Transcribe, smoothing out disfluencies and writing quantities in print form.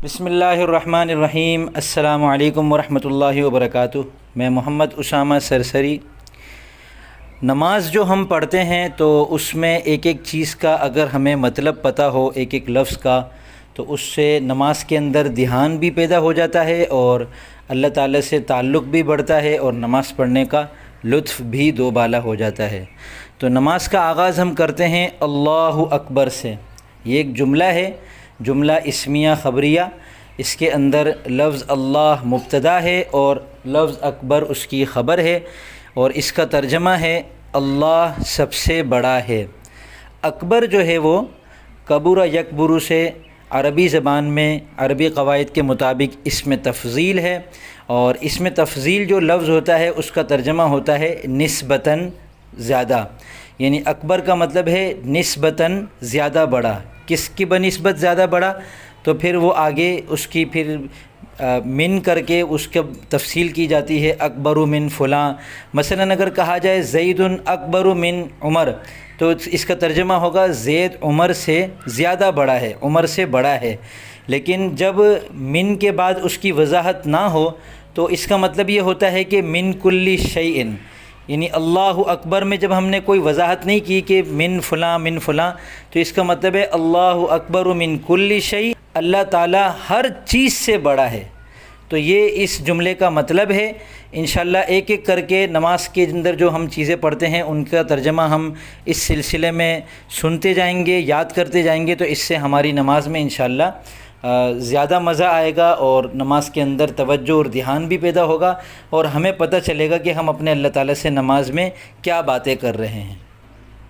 بسم اللہ الرحمن الرحیم۔ السلام علیکم ورحمۃ اللہ وبرکاتہ۔ میں محمد اسامہ سرسری۔ نماز جو ہم پڑھتے ہیں تو اس میں ایک ایک چیز کا اگر ہمیں مطلب پتہ ہو، ایک ایک لفظ کا، تو اس سے نماز کے اندر دھیان بھی پیدا ہو جاتا ہے اور اللہ تعالیٰ سے تعلق بھی بڑھتا ہے اور نماز پڑھنے کا لطف بھی دوبالا ہو جاتا ہے۔ تو نماز کا آغاز ہم کرتے ہیں اللہ اکبر سے۔ یہ ایک جملہ ہے، جملہ اسمیہ خبریہ۔ اس کے اندر لفظ اللہ مبتدا ہے اور لفظ اکبر اس کی خبر ہے، اور اس کا ترجمہ ہے اللہ سب سے بڑا ہے۔ اکبر جو ہے وہ کبر یکبر سے عربی زبان میں عربی قواعد کے مطابق اسم تفضیل ہے، اور اسم تفضیل جو لفظ ہوتا ہے اس کا ترجمہ ہوتا ہے نسبتاً زیادہ، یعنی اکبر کا مطلب ہے نسبتاً زیادہ بڑا۔ کس کی بنسبت زیادہ بڑا؟ تو پھر وہ آگے اس کی پھر من کر کے اس کا تفصیل کی جاتی ہے، اکبر من فلاں۔ مثلا اگر کہا جائے زید اکبر من عمر، تو اس کا ترجمہ ہوگا زید عمر سے زیادہ بڑا ہے، عمر سے بڑا ہے۔ لیکن جب من کے بعد اس کی وضاحت نہ ہو تو اس کا مطلب یہ ہوتا ہے کہ من کل شیء، یعنی اللہ اکبر میں جب ہم نے کوئی وضاحت نہیں کی کہ من فلاں من فلاں، تو اس کا مطلب ہے اللہ اکبر من کل شیء، اللہ تعالیٰ ہر چیز سے بڑا ہے۔ تو یہ اس جملے کا مطلب ہے۔ انشاءاللہ ایک ایک کر کے نماز کے اندر جو ہم چیزیں پڑھتے ہیں ان کا ترجمہ ہم اس سلسلے میں سنتے جائیں گے، یاد کرتے جائیں گے، تو اس سے ہماری نماز میں انشاءاللہ زیادہ مزہ آئے گا اور نماز کے اندر توجہ اور دھیان بھی پیدا ہوگا، اور ہمیں پتہ چلے گا کہ ہم اپنے اللہ تعالیٰ سے نماز میں کیا باتیں کر رہے ہیں۔